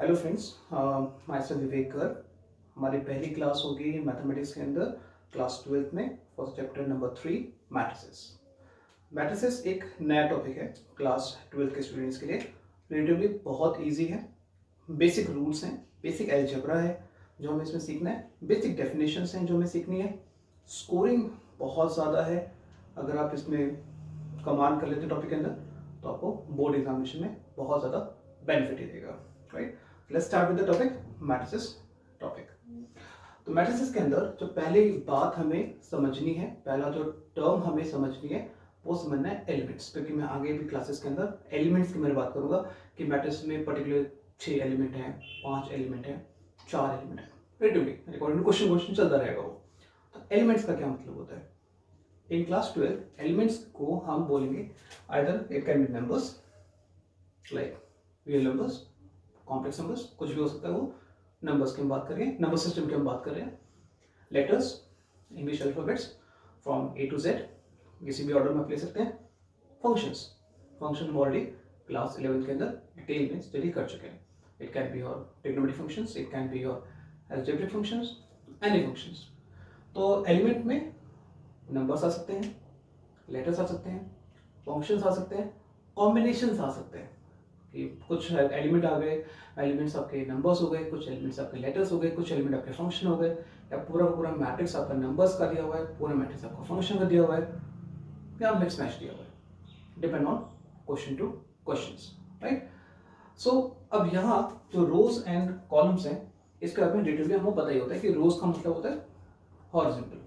Hello friends, my self विवेक कर। हमारी पहली क्लास होगी मैथमेटिक्स के अंदर क्लास 12th में first chapter number 3 matrices. Matrices एक नया टॉपिक है क्लास 12th के स्टूडेंट्स के लिए। रिलेटिवली बहुत इजी है, बेसिक रूल्स हैं, बेसिक अलजेब्रा है जो हमें इसमें सीखना है, बेसिक डेफिनेशंस हैं जो हमें सीखनी है। स्कोरिंग बहुत ज़्यादा है, अगर आप इसमें कमांड कर लेते टॉपिक के अंदर तो आपको बोर्ड एग्जामिनेशन में बहुत ज़्यादा बेनिफिट ही देगा। Right, let's start with the topic matrices topic. तो मैट्रिसेस के अंदर जो पहली बात हमें समझनी है, पहला जो टर्म हमें समझनी है वो समझना है एलिमेंट्स, क्योंकि मैं आगे भी क्लासेस के अंदर एलिमेंट्स की मैं बात करूंगा कि मैट्रिक्स में पर्टिकुलर 6 एलिमेंट हैं, 5 एलिमेंट हैं, 4 एलिमेंट हैं, रिलेटिवली अकॉर्डिंग टू क्वेश्चन चलता रहेगा वो। तो एलिमेंट्स का क्या मतलब होता है? इन क्लास 12 एलिमेंट्स को हम बोलेंगे either it can B numbers like real numbers, complex numbers, कुछ भी हो सकता है वो। नंबर्स की हम बात कर रहे हैं, नंबर सिस्टम की हम बात कर रहे हैं। Letters, English alphabets from A to Z, किसी भी ऑर्डर में आप ले सकते हैं। फंक्शंस, फंक्शन हम ऑलरेडी क्लास 11 के अंदर डिटेल में स्टडी कर चुके हैं। It can be your trigonometric functions, it can be your algebraic functions, any functions. तो एलिमेंट में नंबर्स आ सकते हैं, लेटर्स आ सकते हैं, फंक्शंस आ सकते हैं, कॉम्बिनेशंस आ सकते हैं कि कुछ एलिमेंट आ गए, एलिमेंट्स आपके नंबर्स हो गए, कुछ एलिमेंट्स आपके लेटर्स हो गए, कुछ एलिमेंट आपके फंक्शन हो गए, या पूरा का पूरा मैट्रिक्स आपका नंबर्स का दिया हुआ है, पूरा मैट्रिक्स आपका फंक्शन का दिया हुआ है, या मिक्स मैच दिया हुआ है, depend on question to questions. Right, so अब यहाँ जो रोज एंड कॉलम्स हैं इसके बारे में डिटेल हमें पता ही होता है कि रोज का मतलब होता है हॉरिजॉन्टल,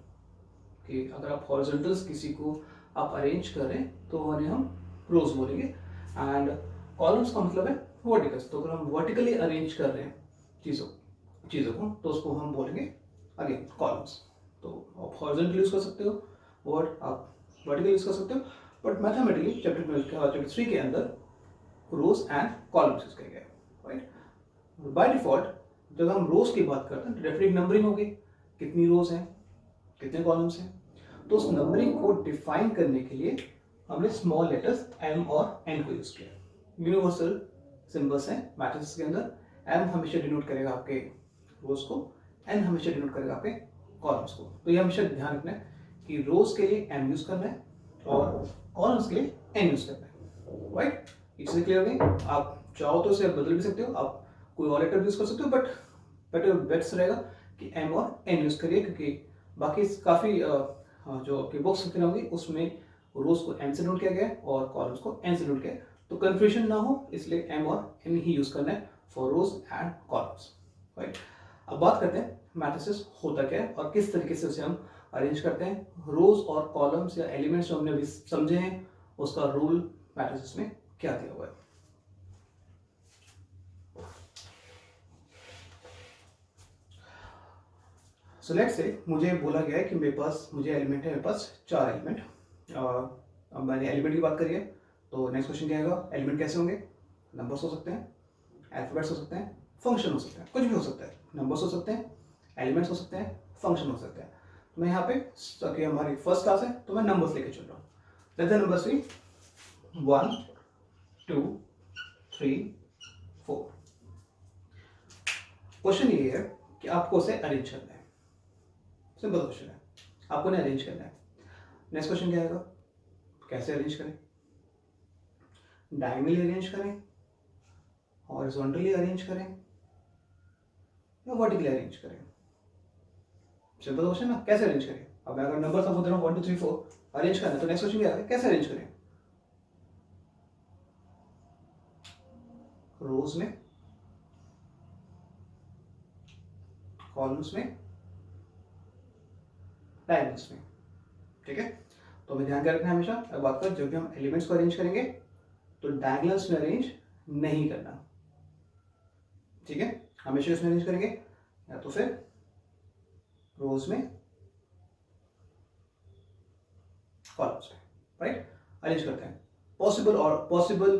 कि अगर आप हॉरिजॉन्टल्स किसी को आप अरेंज कर रहे हैं तो उन्हें हम रोज बोलेंगे। एंड कॉलम्स का मतलब है वर्टिकल्स, तो अगर हम वर्टिकली अरेंज कर रहे हैं चीज़ों को तो उसको हम बोलेंगे अगेन कॉलम्स। तो आप हॉरिजॉन्टली यूज कर सकते हो वर्ड, आप वर्टिकली यूज कर सकते हो, बट मैथमेटिकली चैप्टर 3 के अंदर रोज एंड कॉलम्स यूज किया गया है। राइट, बाय डिफॉल्ट जब हम रोज की बात करते हैं तो डेफिनेट नंबरिंग होगी, कितनी रोज हैं, कितने कॉलम्स हैं। तो उस नंबरिंग को डिफाइन करने के लिए हमने स्मॉल लेटर्स एम और एन को यूज किया। यूनिवर्सल सिंबल्स हैं मैट्रिक्स के अंदर। एम हमेशा डिनोट करेगा आपके रोज को, एन हमेशा डिनोट करेगा आपके कॉलम्स को। तो ये हमेशा ध्यान रखना है कि रोज के लिए एम यूज करना है और कॉलम्स के लिए एन यूज करना है। राइट, ये चीजें क्लियर हो गई। आप चाहो तो इसे बदल भी सकते हो, आप कोई और लेटर यूज कर सकते हो, बट बेटर बेस्ट रहेगा कि एम और एन यूज करिए, क्योंकि बाकी काफी जो आपकी बुक्स होती होंगी उसमें रोज को एम से नोट किया गया है और कॉलम्स को एन से नोट किया है, तो कंफ्यूजन ना हो इसलिए एम और एन ही यूज करना है for rows and columns. Right, अब बात करते हैं मैट्रिसेस होता क्या है और किस तरीके से उसे हम अरेंज करते हैं। रोज और कॉलम्स या एलिमेंट्स जो हमने अभी समझे हैं उसका रूल मैट्रिसेस में क्या दिया हुआ है। सो लेट्स से मुझे बोला गया है कि मुझे एलिमेंट है, मेरे पास 4 एलिमेंट। अब मैंने एलिमेंट की बात करी है, तो नेक्स्ट क्वेश्चन क्या आएगा? एलिमेंट कैसे होंगे? नंबर्स हो सकते हैं, अल्फाबेट्स हो सकते हैं, फंक्शन हो सकते हैं, कुछ भी हो सकता है। नंबर्स हो सकते हैं, एलिमेंट्स हो सकते हैं, फंक्शन हो सकते हैं। तो मैं यहाँ पे कि हमारी फर्स्ट क्लास है तो मैं नंबर्स लेके चल रहा हूँ। लेट्स से नंबर्स भी 1 2 3 4। क्वेश्चन ये है कि आपको उसे अरेंज करना है। सिंपल क्वेश्चन है, आपको ने अरेंज करना है। नेक्स्ट क्वेश्चन क्या आएगा? कैसे अरेंज करें? डायगोनली अरेंज करें, हॉरिजॉन्टली अरेंज करें, या वर्टिकली अरेंज करें? सिंपल क्वेश्चन ना, कैसे अरेंज करें? अब मैं अगर नंबर आपको दे रहा हूँ 1 2 3 4 अरेंज करना है, तो नेक्स्ट क्वेश्चन क्या है? कैसे अरेंज करें? रोज में, कॉलम्स में, डायगोनल्स में। ठीक है, तो हमें ध्यान क्या रखना है हमेशा? अब बात कर, जब भी हम एलिमेंट्स को अरेंज करेंगे तो डायगोनल्स में अरेंज नहीं करना। ठीक है, हमेशा इसमें अरेंज करेंगे या तो फिर रोज में, कॉलम्स में। राइट, अरेंज करते हैं। पॉसिबल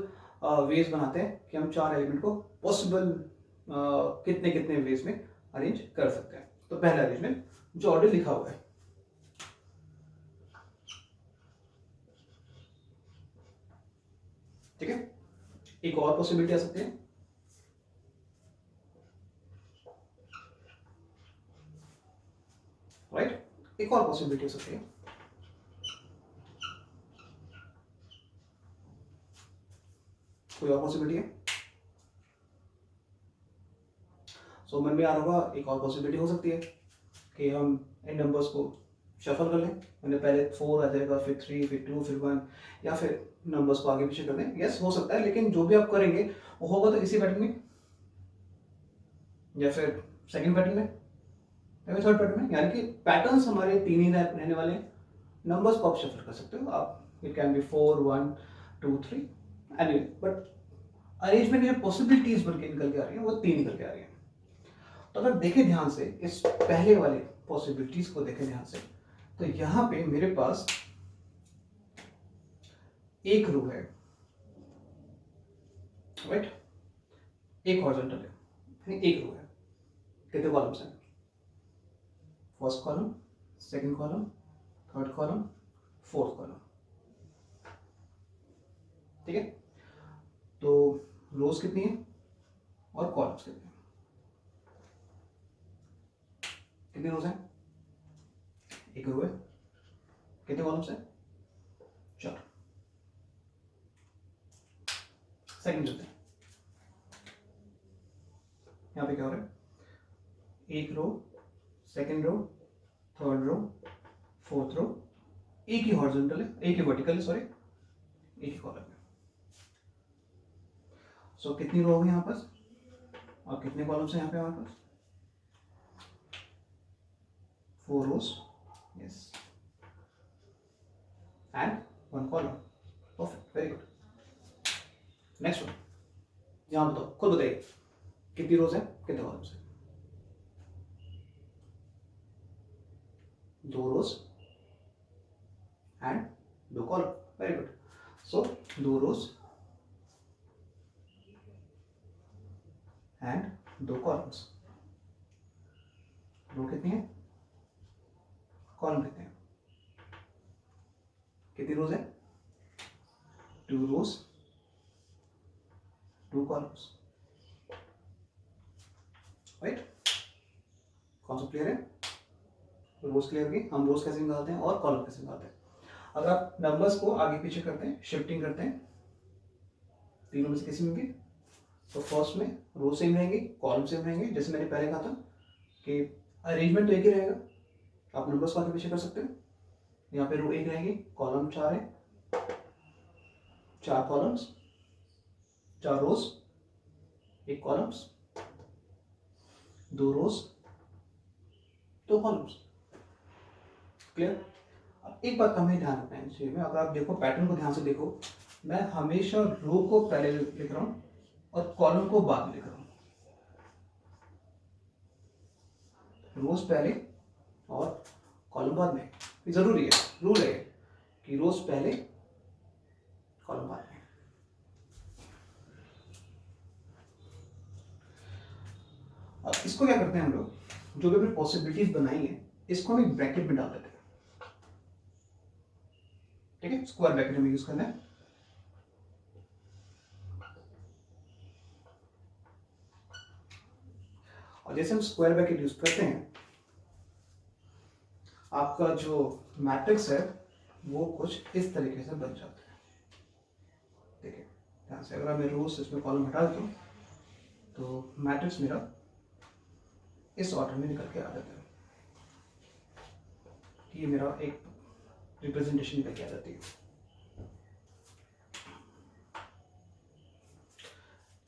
वेज बनाते हैं कि हम 4 एलिमेंट को पॉसिबल कितने कितने वेज में अरेंज कर सकते हैं। तो पहला अरेंजमेंट जो ऑर्डर लिखा हुआ है, ठीक है। एक और पॉसिबिलिटी आ सकती है, एक और पॉसिबिलिटी हो सकती है, कोई और पॉसिबिलिटी है? सो मन में आ रहा होगा एक और पॉसिबिलिटी हो सकती है कि हम इन नंबर्स को शफल कर लें, मैंने पहले 4 आ जाएगा, फिर 3, फिर 2, फिर 1, या फिर नंबर्स को आगे पीछे कर दें। यस, हो सकता है, लेकिन जो भी आप करेंगे वो होगा तो इसी पैटर्न में, या फिर सेकंड पैटर्न में, या फिर थर्ड पैटर्न में। यानी कि पैटर्न्स हमारे 3 ही रहने वाले हैं। नंबर्स को आप शफल कर सकते हो आप, it can B 4, 1, 2, 3 anyway, but arrangement की जो पॉसिबिलिटीज बन के निकल के आ रही है वो 3 निकल के आ रही है। तो अगर देखें ध्यान से इस पहले वाले पॉसिबिलिटीज को देखें ध्यान से, तो यहां पे मेरे पास एक रो है, राइट, एक हॉरिजॉन्टल है, यानी एक रो है। कितने कॉलम्स हैं? First column, second column, third column, fourth column, ठीक है। तो रोज कितनी है और कॉलम्स कितने हैं? कितनी रोज हैं? एक रो है। कितने कॉलम्स हैं? 4। सेकंड चलते हैं, यहां पे क्या हो रहा है? एक row, second row, third row, fourth row, एक ही हॉरिजॉन्टल है, एक ही वर्टिकल है, सॉरी, एक ही कॉलम है। सो कितनी रो होगी यहाँ पास और कितने कॉलम्स हैं यहाँ पे हमारे पास? 4 rows, yes, and 1 column. Perfect, very good. Next one, यहाँ बताओ, खुद बताइए कितनी रोज है, कितने कॉलम्स है? 2 rows and 2 column. Very good. So 2 rows and 2 columns. रो कितनी है, कॉलम कितने हैं? कितनी रोज है? 2 rows, 2 columns, right. Concept clear है? रोज क्लियर की हम रोज कैसे निकालते हैं और कॉलम कैसे निकालते हैं। अगर आप नंबर्स को आगे पीछे करते हैं, शिफ्टिंग करते हैं, तीनों में से किसी में भी, तो फर्स्ट में रो सेम रहेंगी, कॉलम सेम रहेंगे। जैसे मैंने पहले कहा था कि अरेंजमेंट तो एक ही रहेगा, आप नंबर्स को आगे पीछे कर सकते हैं। यहाँ पे रो 1 रहेगी, कॉलम 4 है, 4 कॉलम्स, 4 रोज, 1 कॉलम्स, 2 रोज, 2 कॉलम्स। क्लियर? अब एक बात का हमें ध्यान रखना है इसमें, अगर आप देखो पैटर्न को ध्यान से देखो, मैं हमेशा रो को पहले लिख रहा हूँ और कॉलम को बाद में लिख रहा हूँ। रोज पहले और कॉलम बाद में, ये जरूरी है, रूल है कि रोज पहले, कॉलम बाद में। अब इसको क्या करते हैं हम लोग, जो भी अपनी पॉसिबिलिटीज बनाई है इसको हम एक ब्रैकेट में डाल देते हैं, ठीक है। स्क्वायर ब्रैकेट में यूज करना है। और जैसे हम स्क्वायर ब्रैकेट यूज करते हैं, आपका जो मैट्रिक्स है वो कुछ इस तरीके से बन जाता है। देखिए ध्यान से, अगर मैं रोज इसमें कॉलम हटा देता हूँ तो मैट्रिक्स मेरा इस ऑर्डर में निकल के आ जाता है। ये मेरा एक रिप्रेजेंटेशन निकल के आ जाती है।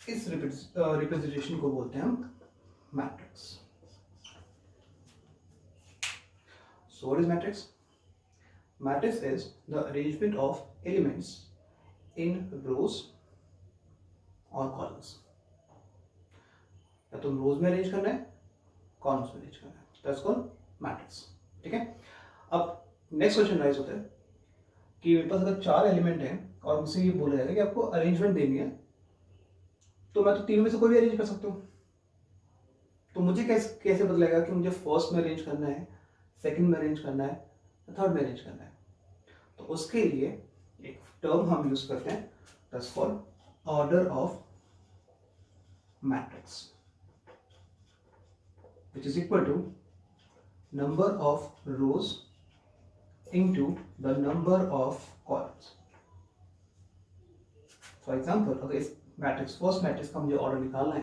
इस रिप्रेजेंटेशन को बोलते हैं हम matrix. So what is matrix? Matrix is the arrangement of elements in rows or columns. या तो रोज में अरेंज करना है, कॉलम्स में अरेंज करना है, दैट्स कॉल्ड मैट्रिक्स, ठीक है। अब नेक्स्ट क्वेश्चन राइज होता है कि मेरे पास अगर 4 एलिमेंट हैं और मुझसे ये बोला जाएगा कि आपको अरेंजमेंट देनी है, तो मैं तो तीनों में से कोई भी अरेंज कर सकता हूँ। तो मुझे कैसे पता लगेगा कि मुझे फर्स्ट में अरेंज करना है, सेकंड में अरेंज करना है, थर्ड में अरेंज करना है? तो उसके लिए एक टर्म हम यूज करते हैं, that's called order of matrix, which is equal to number of rows into the number of columns. For example अगर इस मैट्रिक्स फर्स्ट मैट्रिक्स का मुझे ऑर्डर निकालना है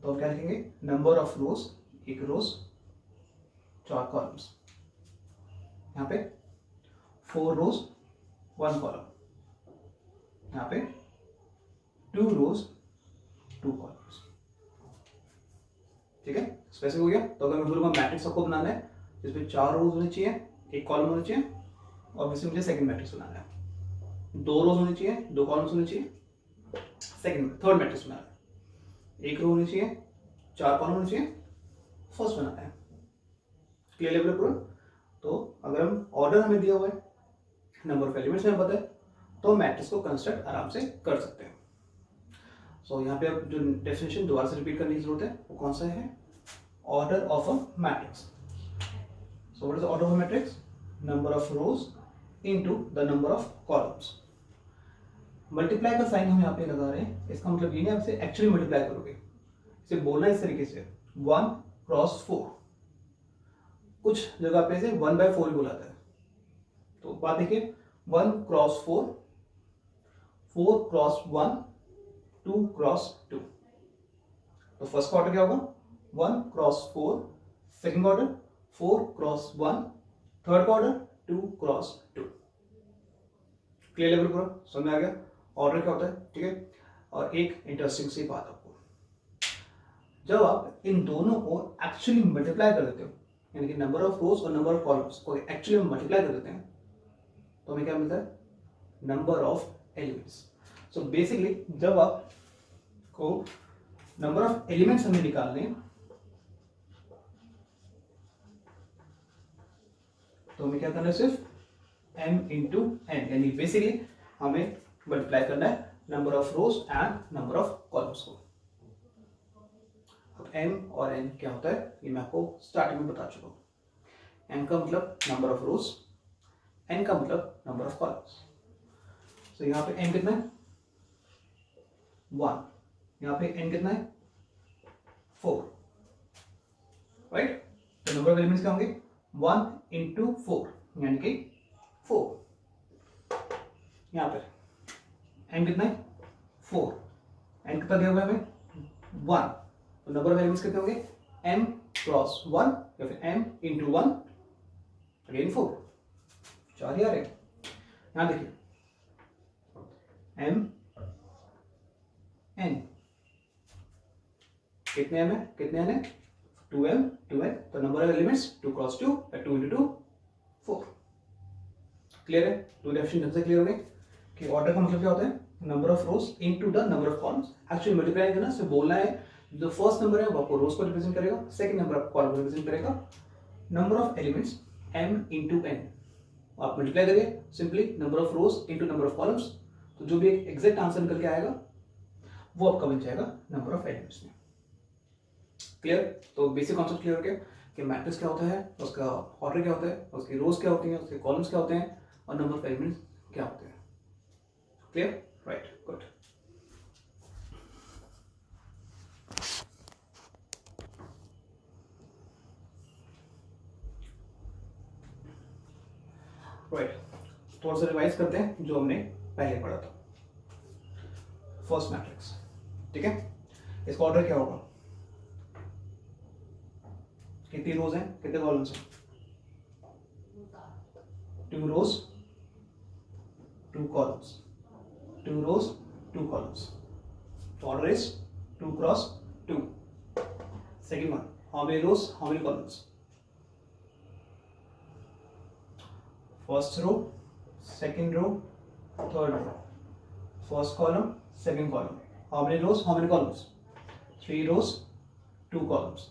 तो हम क्या लिखेंगे, नंबर ऑफ रोज, एक रोज 4 कॉलम्स, यहाँ पे 4 रोज 1 कॉलम, यहाँ पे 2 रोज 2 कॉलम्स। ठीक है, स्पेसिफिक हो गया। तो अगर मैं बोलूँगा मैट्रिक्स आपको बनाना है जिसमें 4 रोज होने चाहिए, 1 कॉलम होना चाहिए, और वैसे मुझे सेकंड मैट्रिक्स बनाना है, 2 रोज होने चाहिए, 2 कॉलम्स होने चाहिए, थर्ड मैट्रिक्स बनाना है, 1 रो होनी चाहिए, 4 कॉलम होने चाहिए, फर्स्ट बनाना है। क्लियर लेवल पूरा। तो अगर हम ऑर्डर हमें दिया हुआ है, नंबर ऑफ एलिमेंट्स हमें पता है, तो मैट्रिक्स को कंस्ट्रक्ट आराम से कर सकते हैं। सो यहाँ पे अब जो डेफिनेशन दोबारा से रिपीट करने की जरूरत है वो कौन सा है, order of a matrix. So what is the order of a matrix, number of rose into the number of columns. Multiply का साइन हम यहाँ पे लगा रहे हैं, इसका मतलब ये नहीं आपसे एक्चुअली मल्टीप्लाई करोगे, इसे बोलना इस तरीके से 1 क्रॉस 4, कुछ जगह पे से 1/4 ही बुलाता है। तो बात देखिए, 1 क्रॉस 4, 4 क्रॉस 1, 2 क्रॉस 2। तो फर्स्ट का ऑर्डर क्या होगा, 1 cross 4, second order 4 cross 1, third का ऑर्डर 2 क्रॉस 2। क्लियर लेवल पूरा समझ में आ गया ऑर्डर क्या होता है। ठीक है, और एक इंटरेस्टिंग सी बात आपको, जब आप इन दोनों को एक्चुअली मल्टीप्लाई कर देते हो, यानी कि नंबर ऑफ रोज और नंबर ऑफ कॉलम्स को एक्चुअली मल्टीप्लाई कर देते हैं, तो हमें क्या मिलता है, number of elements. So basically जब आप को नंबर ऑफ एलिमेंट्स हमें निकालने हैं, तो हमें क्या करना है, सिर्फ m इंटू n, यानी बेसिकली हमें मल्टीप्लाई करना है number of rose and number of columns को। अब m और n क्या होता है ये मैं आपको स्टार्टिंग में बता चुका हूँ। m का मतलब नंबर ऑफ रोज, n का मतलब नंबर ऑफ कॉलम्स। तो यहाँ पे m कितना है, 1, यहाँ पे n कितना है, 4, राइट। तो नंबर ऑफ एलिमेंट्स क्या होंगे, 1 इंटू 4, यानी कि 4। यहाँ पे n कितना है, 4, n कितना दिया हुआ है हमें, 1। तो नंबर ऑफ एलिमेंट्स कितने होंगे, m क्रॉस 1 या फिर m इंटू 1 अगेन 4, 4 ही आ रहे हैं। यहाँ देखिए m n कितने m है, कितने n है, 2m 2n। तो नंबर ऑफ एलिमेंट्स 2 क्रॉस 2 या 2 इंटू 2 4। क्लियर है, दो डेफिनेशन ढंग से क्लियर हो गए कि ऑर्डर का मतलब क्या होता है, number of rose into the number of columns. Actually multiply करना, सिर्फ बोलना है जो फर्स्ट नंबर है वो आपको रोज को रिप्रेजेंट करेगा, सेकंड नंबर आपको कॉलम को रिप्रेजेंट करेगा, number of elements m into n। आप मल्टीप्लाई करिए simply number of rose into number of columns, तो जो भी एक एग्जैक्ट आंसर निकल के आएगा वो आपका बन जाएगा नंबर ऑफ एलिमेंट्स में। क्लियर, तो बेसिक कॉन्सेप्ट क्लियर हो गया कि मैट्रिक्स क्या होता है, उसका ऑर्डर क्या होता है, उसकी रोज क्या होती हैं, उसके कॉलम्स क्या होते हैं, और नंबर ऑफ एलिमेंट्स क्या होते हैं। Clear, right, good. राइट, थोड़ा सा रिवाइज करते हैं जो हमने पहले पढ़ा था। फर्स्ट मैट्रिक्स, ठीक है, इसका ऑर्डर क्या होगा, कितनी रोज हैं, कितने कॉलम्स हैं, 2 रोज 2 columns, 2 rows 2 columns. So order is 2 cross 2. Second one, how many rows, how many columns, first row, second row, third row, first column, second column, how many rows, how many columns, 3 rows 2 columns,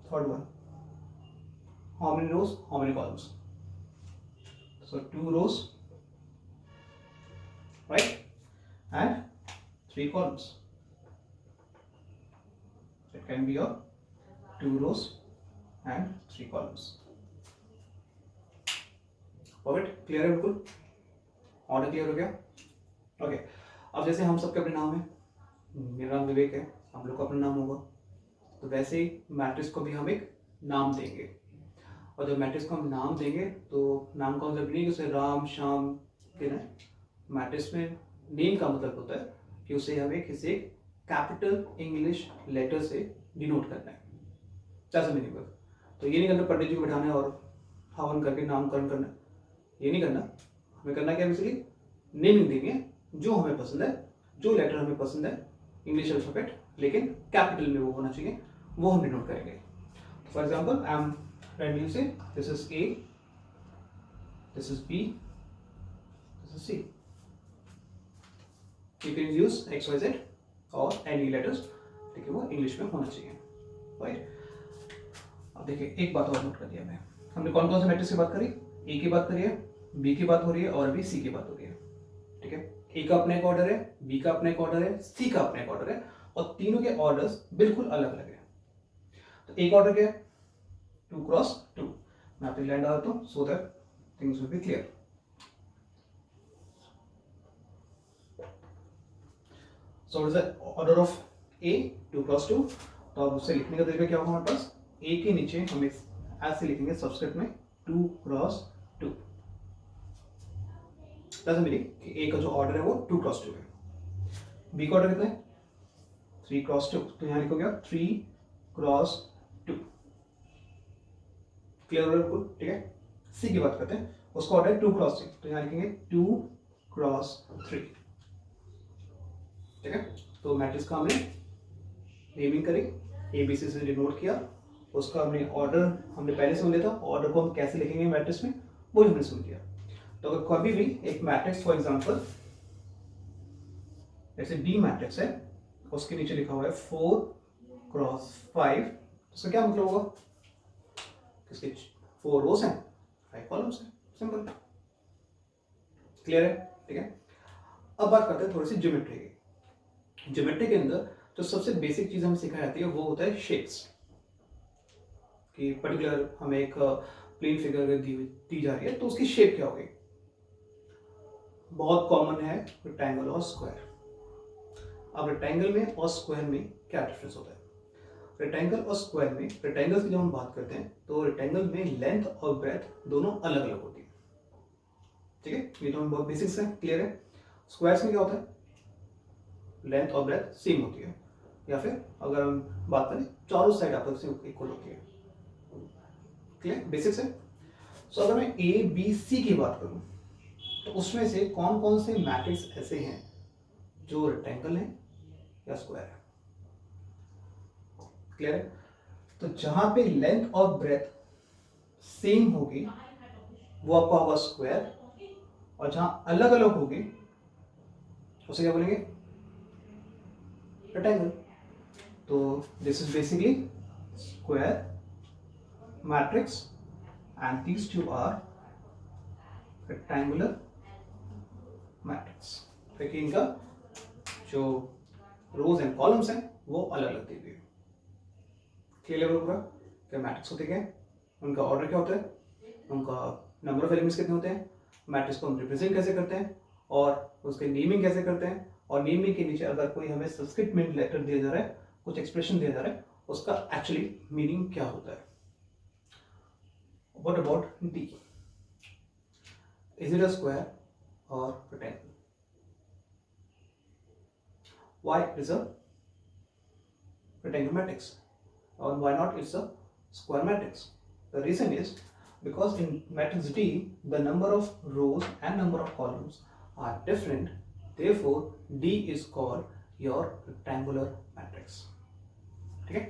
third one, how many rows, how many columns, so 2 rows, right, and 3 columns. It can be a 2 rows and 3 columns. Perfect, clear है बिल्कुल, order clear हो गया। Okay, अब जैसे हम सबके अपने नाम है, मेरा नाम विवेक है, हम लोग का अपना नाम होगा, तो वैसे ही मैट्रिक्स को भी हम एक नाम देंगे, और जब मैट्रिक्स को हम नाम देंगे तो नाम का मतलब नहीं कि उसे राम श्याम देना है। मैट्रिक्स में नेम का मतलब होता है कि उसे हमें किसी कैपिटल इंग्लिश लेटर से डिनोट करना है, जैसा मीनिंग होगा। तो ये नहीं करना पंडित जी को बैठाना है और हवन करके नामकरण करना है, ये नहीं करना। हमें करना क्या, बेसिकली नेमिंग देंगे जो हमें पसंद है, जो लेटर हमें पसंद है इंग्लिश अल्फाबेट, लेकिन कैपिटल में वो होना चाहिए, वो हम डिनोट करेंगे। तो for example I am randomly say this is A, this is B, this is C. You can use X, Y, Z और any letters, देखिए वो इंग्लिश में होना चाहिए, राइट। अब देखिए एक बात और नोट कर दिया हमने कौन कौन से मैट्रिक्स की बात करी, A की बात करी है, B की बात हो रही है और अभी C की बात हो रही है, ठीक है। A का अपना एक ऑर्डर है, B का अपना एक ऑर्डर है, C का अपना एक ऑर्डर है और तीनों के ऑर्डर्स बिल्कुल अलग अलग है। तो एक ऑर्डर क्या है, 2 क्रॉस 2। मैं आप लाइन डालता हूं so that things will be clear. So is the order of A 2 cross 2। तो अब उसे लिखने का तरीका क्या होगा हमारे पास, A के नीचे हम ऐसे लिखेंगे सबस्क्रिप्ट में 2 क्रॉस 2। जैसे मीनिंग कि A का जो ऑर्डर है वो 2 क्रॉस 2 है। B का ऑर्डर कितना है, 3 क्रॉस 2। तो यहां लिखोगे 3 क्रॉस 2, क्लियर हो बिल्कुल, ठीक है। सी की बात करते हैं, उसका ऑर्डर है 2 क्रॉस 3, तो यहां लिखेंगे 2 क्रॉस 3, ठीक है। तो मैट्रिक्स का हमने नेमिंग करी, एबीसी से डिनोट किया, उसका हमने ऑर्डर हमने पहले समझ लिया था, ऑर्डर को हम कैसे लिखेंगे मैट्रिक्स में वो हमने समझ लिया। तो अगर कभी भी एक मैट्रिक्स फॉर एग्जांपल जैसे डी मैट्रिक्स है, उसके नीचे लिखा हुआ है 4 क्रॉस 5, उसका क्या मतलब होगा, इसके 4 रोज हैं 5 कॉलम्स हैं, सिंपल, क्लियर है, ठीक है। अब बात करते हैं थोड़ी सी ज्योमेट्री की। ज्योमेट्री के अंदर जो सबसे बेसिक चीज हमें सिखाई जाती है वो होता है शेप्स, कि पर्टिकुलर हमें एक प्लेन फिगर दी जा रही है तो उसकी शेप क्या होगी। बहुत कॉमन है रेक्टेंगल और स्क्वायर। अब रेक्टेंगल में और स्क्वायर में क्या डिफरेंस होता है, रेक्टेंगल और स्क्वायर में, रेक्टेंगल की जब हम बात करते हैं तो रेक्टेंगल में लेंथ और ब्रेथ दोनों अलग अलग होती है, ठीक है, ये तो हम बहुत बेसिक्स है, क्लियर है। स्क्वायर्स में क्या होता है, लेंथ और ब्रेथ सेम होती है, या फिर अगर हम बात करें चारों साइड आपस में इक्वल होती है, क्लियर, बेसिक्स है। सो अगर मैं ए बी सी की बात करूं तो उसमें से कौन कौन से मैट्रिक्स ऐसे हैं जो रेक्टेंगल है या स्क्वायर है, क्लियर है। तो जहां पे लेंथ और ब्रेथ सेम होगी वो आपका होगा स्क्वायर, और जहां अलग अलग होगी उसे क्या बोलेंगे, रेक्टेंगल। तो this is basically square matrix and these two are rectangular matrix. देखिए इनका जो रोज एंड कॉलम्स हैं वो अलग अलग दी हुई है, क्लियर होगा क्या मैट्रिक्स होते क्या है, उनका ऑर्डर क्या होता है, उनका नंबर ऑफ एलिमेंट्स कितने होते हैं, मैट्रिक्स को हम रिप्रेजेंट कैसे करते हैं और उसके नेमिंग कैसे करते हैं, और नेमिंग के नीचे अगर कोई हमें सब्सक्रिप्ट में लेटर दिया जा रहा है, कुछ एक्सप्रेशन दिया जा रहा है, उसका एक्चुअली मीनिंग क्या होता है। What about D, is it a square or rectangle, why it is a rectangle matrix or why not it's a square matrix? The reason is because in matrix D the number of rows and number of columns are different, therefore D is called your rectangular matrix, okay?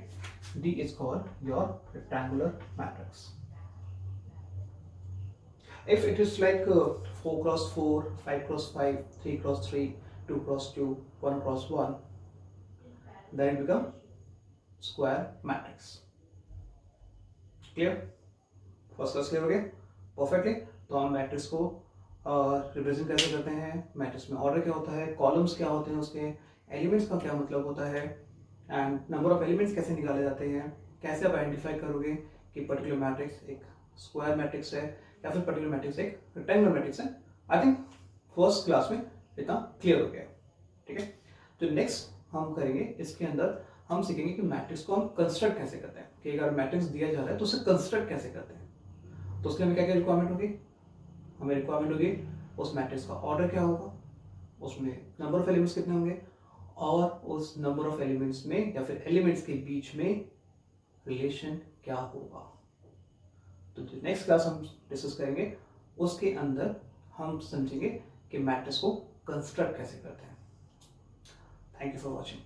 D is called your rectangular matrix. If it is like 4 cross 4, 5 cross 5, 3 cross 3, 2 cross 2, 1 cross 1, then it becomes square matrix, clear, first class clear हो गया perfectly. तो हम matrix को represent कैसे करते हैं, matrix में order क्या होता है, कॉलम्स क्या होते हैं, उसके एलिमेंट्स का क्या मतलब होता है, एंड नंबर ऑफ एलिमेंट्स कैसे निकाले जाते हैं, कैसे आप आइडेंटिफाई करोगे कि पर्टिकुलर मैट्रिक्स एक स्क्वायर मैट्रिक्स है या फिर पर्टिकुलर मैट्रिक्स एक रेक्टेंगुलर मैट्रिक्स है। आई थिंक फर्स्ट क्लास में इतना क्लियर हो गया, ठीक है। तो नेक्स्ट हम करेंगे इसके अंदर हम सीखेंगे कि मैट्रिक्स को हम कंस्ट्रक्ट कैसे करते हैं, कि अगर मैट्रिक्स दिया जा रहा है तो उसे कंस्ट्रक्ट कैसे करते हैं। तो उसके लिए हमें क्या क्या रिक्वायरमेंट होगी, हमें रिक्वायरमेंट होगी उस मैट्रिक्स का ऑर्डर क्या होगा, उसमें नंबर ऑफ एलिमेंट्स कितने होंगे, और उस नंबर ऑफ एलिमेंट्स में या फिर एलिमेंट्स के बीच में रिलेशन क्या होगा। तो जो नेक्स्ट क्लास हम डिस्कस करेंगे उसके अंदर हम समझेंगे कि मैट्रिक्स को कंस्ट्रक्ट कैसे करते हैं। Thank you for watching.